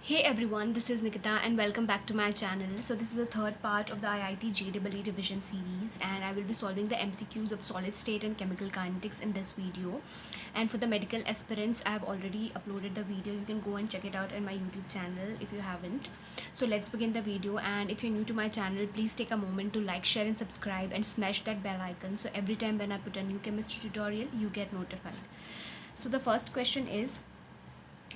Hey everyone, this is Nikita and welcome back to my channel. So this is the third part of the IIT JEE revision series and I will be solving the MCQs of solid state and chemical kinetics in this video. And for the medical aspirants, I have already uploaded the video. You can go and check it out on my YouTube channel if you haven't. So let's begin the video, and if you're new to my channel, please take a moment to like, share and subscribe and smash that bell icon so every time when I put a new chemistry tutorial, you get notified. So the first question is,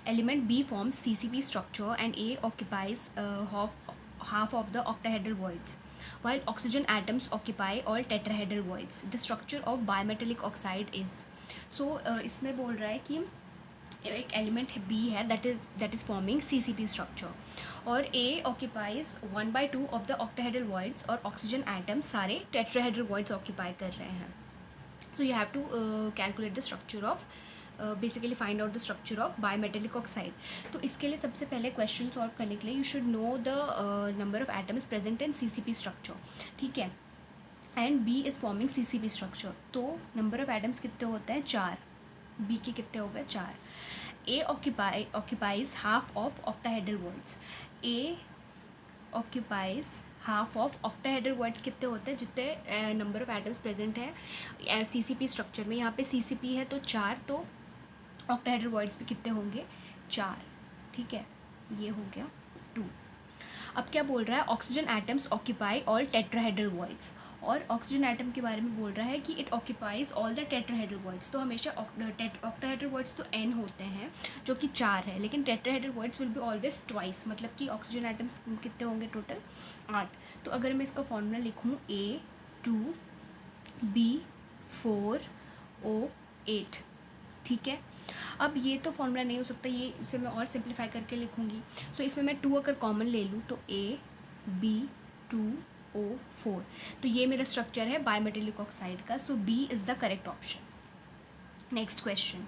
element B forms CCP structure and A occupies half of the octahedral voids, while oxygen atoms occupy all tetrahedral voids. The structure of bimetallic oxide is. So इसमें बोल रहा है कि एक element B है that is forming CCP structure और A occupies 1/2 of the octahedral voids और oxygen atoms सारे टेट्राहेड्रल वॉइड्स ऑक्यूपाई कर रहे हैं. So you have to calculate the structure of basically find out the structure of bimetallic oxide. तो इसके लिए सबसे पहले क्वेश्चन सॉल्व करने के लिए you should know the number of atoms present in CCP structure. ठीक है, and B is forming CCP structure. तो नंबर ऑफ एटम्स कितने होते हैं? 4. बी के कितने हो गए? 4. A occupies half of octahedral voids. A occupies half of octahedral voids कितने होते हैं? जितने नंबर ऑफ एटम्स प्रेजेंट हैं CCP स्ट्रक्चर में. यहाँ पे CCP है तो 4, तो ऑक्टाहेड्रल वॉइड्स भी कितने होंगे? 4. ठीक है, ये हो गया 2. अब क्या बोल रहा है? Oxygen atoms occupy all tetrahedral voids. और ऑक्सीजन एटम के बारे में बोल रहा है कि it occupies all the tetrahedral voids. तो हमेशा ऑक्टाहेड्रल वॉइड्स तो n होते हैं जो कि 4 है, लेकिन tetrahedral voids will be always twice, मतलब कि ऑक्सीजन एटम्स कितने होंगे टोटल? 8. तो अगर मैं इसका फॉर्मूला लिखूँ A2B4O8. ठीक है, अब ये तो फॉर्मूला नहीं हो सकता, ये इसे मैं और सिंप्लीफाई करके लिखूँगी. सो इसमें मैं 2 अगर कॉमन ले लूँ तो AB2O4. तो ये मेरा स्ट्रक्चर है बायोमेटेलिक ऑक्साइड का. So B is the correct option. Next question,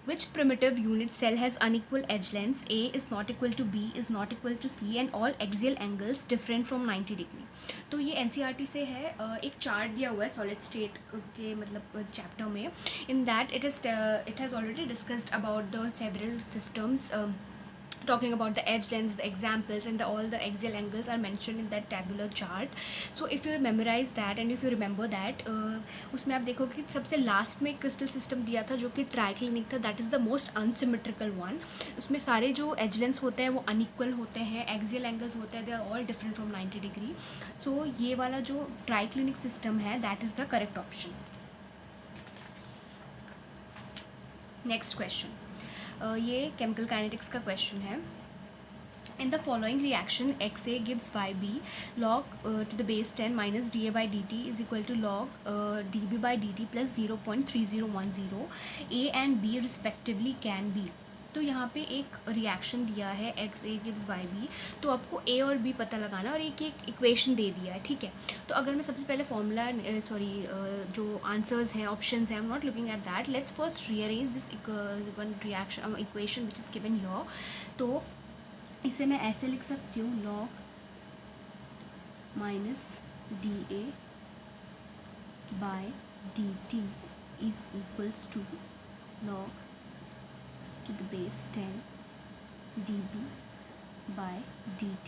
which primitive unit cell has unequal edge lengths? A is not equal to B is not equal to C and all axial angles different from 90 degree. तो ये NCERT से है. एक chart दिया हुआ है solid state के मतलब चैप्टर में. In that it has already discussed about the several systems, talking about the edge lengths, the examples and all the axial angles are mentioned in that tabular chart. So if you memorize that and if you remember that, उसमें आप देखो कि सबसे last में crystal system दिया था जो कि ट्राइक्लिनिक था. That is the most unsymmetrical one. उसमें सारे जो एज लेंथ्स होते हैं वो अनइक्वल होते हैं, एक्सियल एंगल्स होते हैं, they are all different from 90 degree. So ये वाला जो ट्राइक्लिनिक सिस्टम है that is the correct option. Next question, ये केमिकल काइनेटिक्स का क्वेश्चन है. In the following reaction, XA gives YB log to the base 10 minus DA by DT is equal to log DB by DT plus 0.3010. A and B respectively can be. तो यहाँ पे एक reaction दिया है XA gives YB, तो आपको A और B पता लगाना और एक इक्वेशन दे दिया है. ठीक है, तो अगर मैं सबसे पहले फॉर्मूला जो आंसर्स हैं, ऑप्शंस हैं, I am not looking at that. Let's first rearrange this one reaction equation which is given here. तो इसे मैं ऐसे लिख सकती हूँ, log minus DA by DT is equals to log to the base 10 DB by DT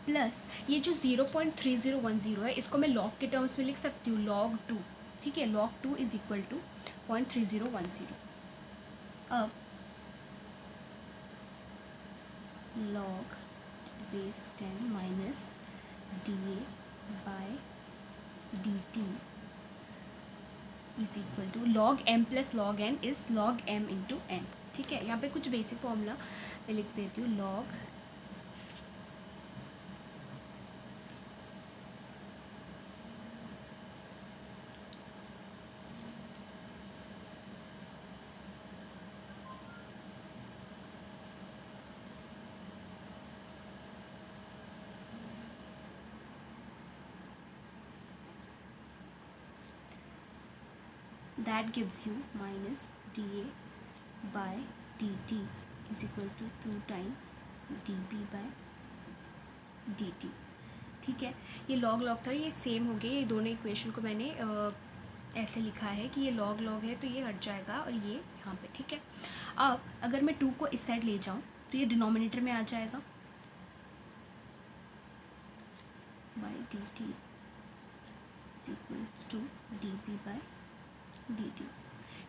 plus ये जो 0.3010 है इसको मैं लॉग के टर्म्स में लिख सकती हूँ, log 2. ठीक है, log 2 इज इक्वल टू 0.3010. अब log base 10 minus DA by DT is equal to log m plus log n is log m into n. ठीक है, यहाँ पे कुछ बेसिक फॉर्मूला मैं लिख देती हूँ. log that gives you minus DA by DT is equal to 2 times DB by DT. ठीक है, ये log था, ये सेम हो गया. ये दोनों इक्वेशन को मैंने ऐसे लिखा है कि ये log है तो ये हट जाएगा और ये यहाँ पे. ठीक है, अब अगर मैं 2 को इस साइड ले जाऊँ तो ये डिनोमिनेटर में आ जाएगा, by D T is equals to D B by D T.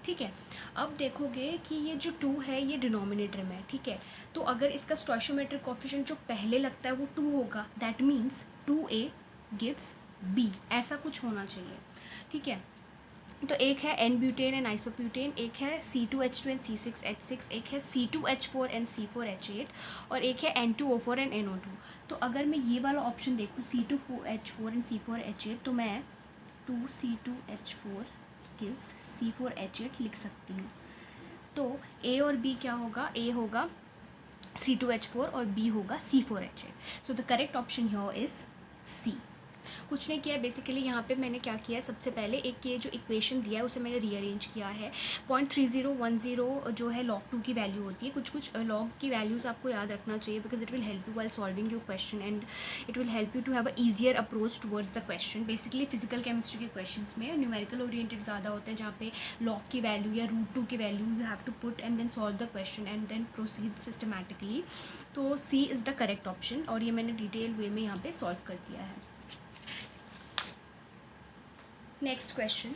ठीक है, अब देखोगे कि ये जो 2 है ये डिनोमिनेटर में है, ठीक है। तो अगर इसका स्टोइशियोमेट्रिक कोफिशिएंट जो पहले लगता है वो 2 होगा, that means 2a gives b, ऐसा कुछ होना चाहिए, ठीक है। तो एक है एन ब्यूटेन एंड आइसोब्यूटेन, एक है C2H2 एंड C6H6, एक है C2H4 एंड C4H8, और एक है N2O4 एंड NO2। तो अगर मैं ये वाला ऑप्शन देखूँ C2H4 एंड C4H8, तो मैं 2C2H4 गिव्स C4H8 लिख सकती हूँ। तो A और B क्या होगा, A होगा C2H4 और B होगा C4H8। So the correct option here is C। कुछ नहीं किया है बेसिकली, यहाँ पे मैंने क्या किया है, सबसे पहले एक ये जो इक्वेशन दिया है उसे मैंने रीअरेंज किया है। 0.3010 जो है log 2 की वैल्यू होती है, कुछ log की वैल्यूज़ आपको याद रखना चाहिए, because it will help you while solving your question and it will help you to have a easier approach towards the question. Basically physical chemistry के क्वेश्चन में न्यूमेरिकल ओरिएंटेड ज़्यादा होते हैं, जहाँ पे log की वैल्यू या √2 की value you have to put and then solve the question and then proceed systematically. तो C is the correct option, और ये मैंने डिटेल वे में यहाँ पे सॉल्व कर दिया है। Next question,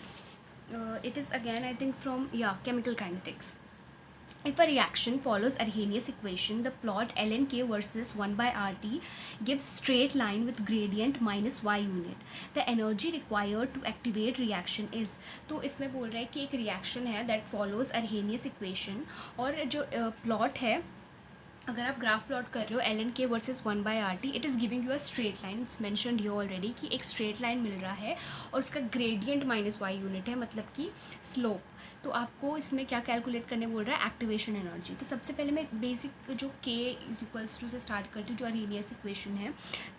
it is again I think from chemical kinetics. If a reaction follows Arrhenius equation, the plot ln k versus 1 by RT gives straight line with gradient minus y unit. The energy required to activate reaction is, तो इसमें बोल रहा है कि एक reaction है that follows Arrhenius equation, और जो plot है, अगर आप ग्राफ प्लॉट कर रहे हो ln k versus 1 by RT, it is giving you a straight line. It's mentioned here already कि एक स्ट्रेट लाइन मिल रहा है और उसका ग्रेडियंट -y यूनिट है, मतलब कि स्लोप। तो आपको इसमें क्या कैलकुलेट करने बोल रहा है, एक्टिवेशन एनर्जी। तो सबसे पहले मैं बेसिक जो k इज इक्वल्स टू से स्टार्ट करती हूँ, जो अरेनियस इक्वेशन है,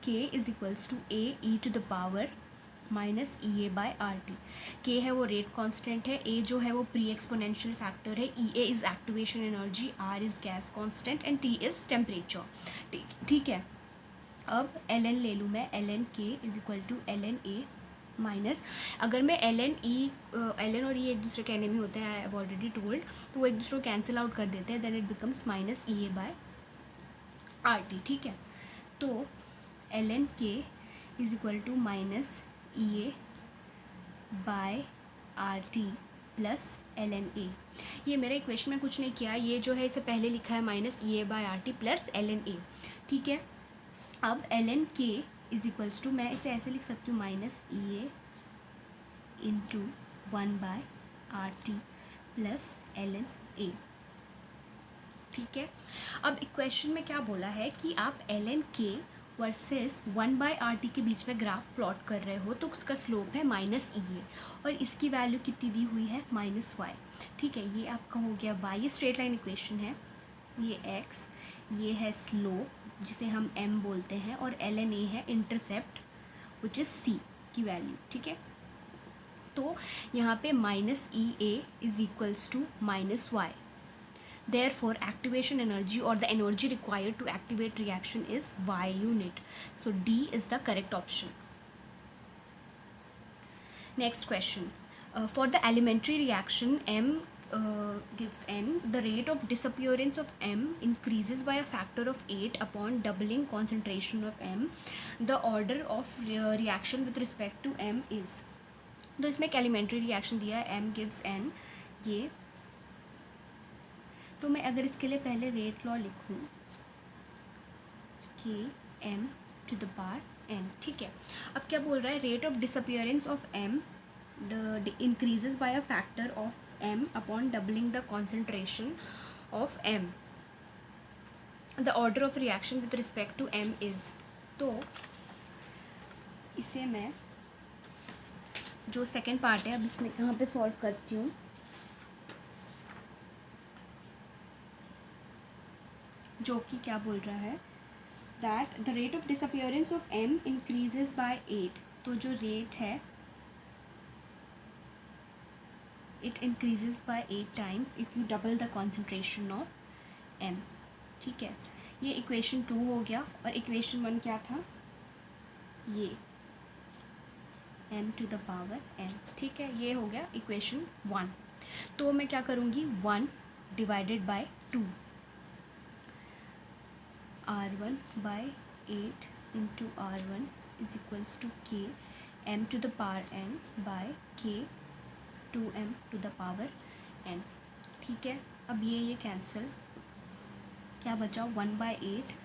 k is equals to a e to the power minus E A by R T. K है वो रेट कांस्टेंट है, ए जो है वो प्री एक्सपोनेंशियल फैक्टर है, E A is activation energy, R is gas constant and T is temperature. ठीक है, अब एल एन ले लूँ मैं, L N K is equal to L N A minus, अगर मैं एल एन और ई एक दूसरे कहने में होते हैं, आई हैव ऑलरेडी टोल्ड, तो वो एक दूसरे को कैंसिल आउट कर देते हैं, then it becomes minus E A by R T. ठीक है, तो L N K is equal to minus E A by R T plus L N A. ये मेरा इक्वेशन में कुछ नहीं किया, ये जो है इसे पहले लिखा है minus E A by R T plus L N A. ठीक है, अब L N K is equals to, मैं इसे ऐसे लिख सकती हूँ, minus E A into 1 by R T plus L N A. ठीक है, अब इक्वेशन में क्या बोला है कि आप एल एन के वर्सेस 1 बाय आर टी के बीच में ग्राफ प्लॉट कर रहे हो, तो उसका स्लोप है माइनस ई ए, और इसकी वैल्यू कितनी दी हुई है, माइनस वाई। ठीक है, ये आपका हो गया वाई, ये स्ट्रेट लाइन इक्वेशन है, ये एक्स, ये है स्लोप जिसे हम एम बोलते हैं, और एल एन ए है इंटरसेप्ट विच इज़ सी की वैल्यू। ठीक है, तो यहाँ पे minus E A is equals to minus Y. Therefore, activation energy or the energy required to activate reaction is Y unit. So D is the correct option. Next question. For the elementary reaction M gives N, the rate of disappearance of M increases by a factor of 8 upon doubling concentration of M. The order of reaction with respect to M is. तो इसमें एक elementary reaction दिया है, M gives N, ये, तो मैं अगर इसके लिए पहले रेट लॉ लिखूँ, K M to the power N. ठीक है, अब क्या बोल रहा है, rate of disappearance of M increases by a factor of M upon doubling the concentration of M. The order of reaction with respect to M is, तो इसे मैं जो सेकेंड पार्ट है अब इसमें यहाँ पे सॉल्व करती हूँ, जो कि क्या बोल रहा है, that the rate of disappearance of M increases by 8। तो जो रेट है it increases by 8 times if you double the concentration of M. ठीक है, ये इक्वेशन 2 हो गया, और इक्वेशन 1 क्या था, ये m to the power n। ठीक है, ये हो गया इक्वेशन 1। तो मैं क्या करूँगी, 1 divided by 2, R1 by 8 into R1 is equals to K m to the power n by K 2m to the power n. ठीक है, अब ये कैंसिल, क्या बचा 1 by 8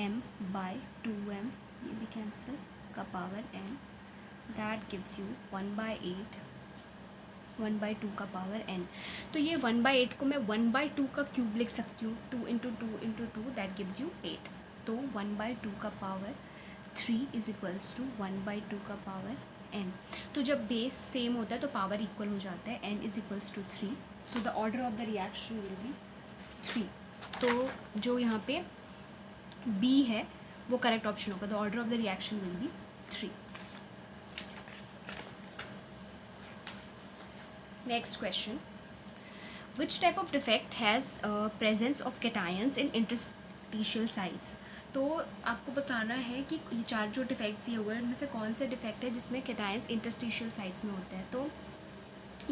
m by 2m, ये भी कैंसिल का power n, that gives you 1 by 8 1 by 2 का पावर n. तो ये 1 by 8 को मैं 1 by 2 का क्यूब लिख सकती हूँ, 2 into 2 into 2 that gives you 8. तो 1 by 2 का power 3 is equals to 1 by 2 का पावर n. तो जब बेस सेम होता है तो पावर इक्वल हो जाता है, n is equals to 3. So the order of the reaction will be 3. तो जो यहाँ पे b है वो करेक्ट ऑप्शन होगा. The order of the reaction will be 3. Next question. Which type of defect has presence of cations in interstitial sites? तो आपको बताना है कि ये चार जो डिफेक्ट्स दिए हुए हैं इनमें से कौन से डिफेक्ट है जिसमें कैटायंस इंटरस्टिशियल साइट्स में होते हैं. तो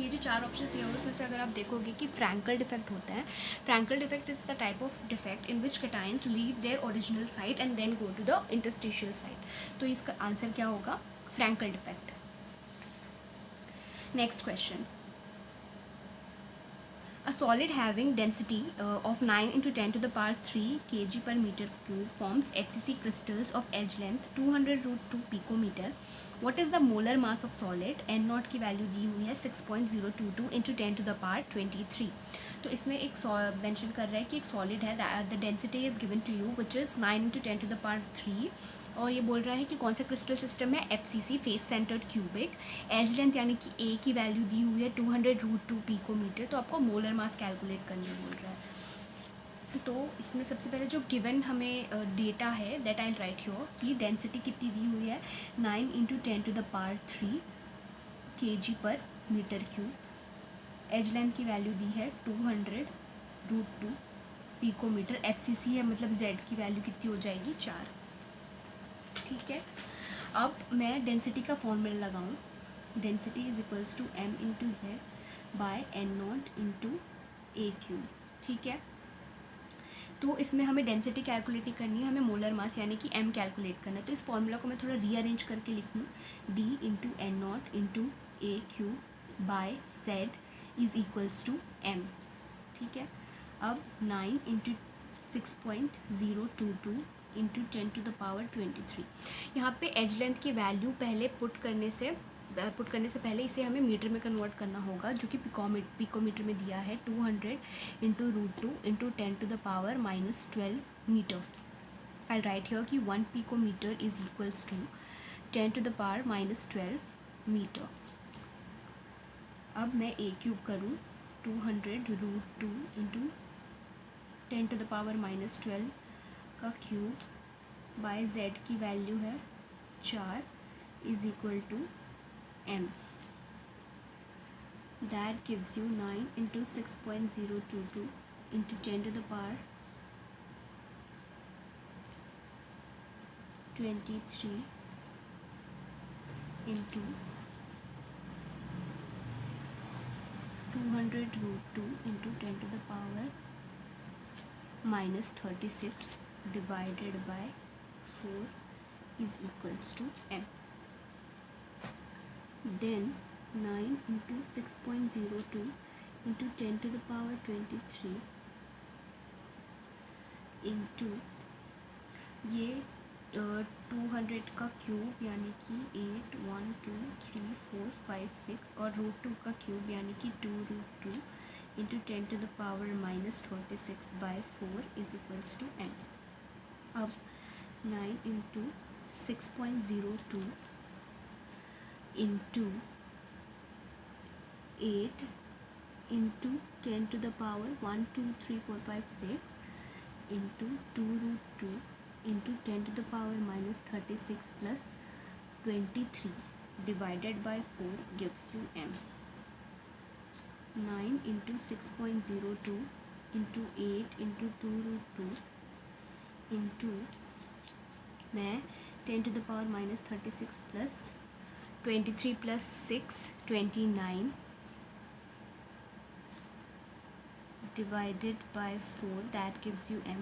ये जो चार ऑप्शन दिए हुए हैं उसमें से अगर आप देखोगे कि फ्रैंकल डिफेक्ट होता है. Frenkel defect is the type of defect in which cations leave their original site and then go to the interstitial site. तो इसका आंसर क्या होगा? Frenkel defect. Next question. A solid having density of 9 into 10 to the power 3 kg per meter cube forms HCC crystals of edge length 200 root 2 picometer. What is the molar mass of solid? N not की value दी हुई है 6.022 into 10 to the power 23. तो इसमें एक mention कर रहा है कि एक सॉलिड है, the density is given to you which is 9 into 10 to the power 3. और ये बोल रहा है कि कौन सा क्रिस्टल सिस्टम है, FCC face centred cubic. Edge length यानी कि A की वैल्यू दी हुई है 200 रूट 2 पिकोमीटर. तो आपको मोलर मास कैलकुलेट करने बोल रहा है. तो इसमें सबसे पहले जो गिवन हमें डेटा है दैट आई राइट हियर कि डेंसिटी कितनी दी हुई है 9 into 10 to the power 3 kg per meter cube. Edge length की वैल्यू दी है 200 रूट 2 पिकोमीटर. FCC है मतलब Z की वैल्यू कितनी हो जाएगी 4. ठीक है, अब मैं डेंसिटी का फॉर्मूला लगाऊं. Density is equals to m into Z by N naught into a cube. ठीक है, तो इसमें हमें डेंसिटी कैलकुलेट नहीं करनी है, हमें मोलर मास यानी कि m कैलकुलेट करना है. तो इस फॉर्मूला को मैं थोड़ा रीअरेंज करके लिख लूँ. d into N naught into a cube by Z is equals to m. ठीक है, अब 9 into 6.022 into 10 to the power 23. यहाँ पे एज लेंथ की वैल्यू पहले पुट करने से पहले इसे हमें मीटर में कन्वर्ट करना होगा, जो कि पिकोमीटर में दिया है 200 into root 2 into 10 to the power -12 metre. I write here कि 1 picometre is equals to 10 to the power -12 metre. अब मैं ए क्यूब करूँ 200 root 2 into 10 to the power -12 का क्यूब बाय जेड की वैल्यू है 4 is equal to m. That gives you 9 into 6.022 into 10 to the power 23 into 200 root 2 into 10 to the power -36 divided by 4 is equals to m. Then 9 into 6.02 into 10 to the power 23 into ये 200 का cube यानी कि 8 1 2 3 4 5 6 और root 2 का cube यानी कि 2 root 2 into 10 to the power -36 by 4 is equals to m. अब 9 into 6.02 into 8 into 10 to the power 1 2 3 4 5 6 into 2 root 2 into 10 to the power -36 plus 23 divided by 4 gives you m. 9 into 6.02 into 8 into 2 root 2 into मैं 10 to the power -36 plus 23 plus 6 29 divided by 4 that gives you m।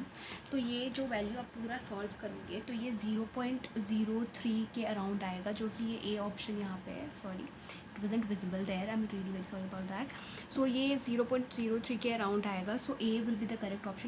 तो ये जो value आप पूरा solve करोगे तो ये 0.03 के अराउंड आएगा, जो कि ये ए ऑप्शन यहाँ पे है। Sorry, it wasn't visible there, I am really very sorry about that. So ये 0.03 के अराउंड आएगा, so A will be the correct option.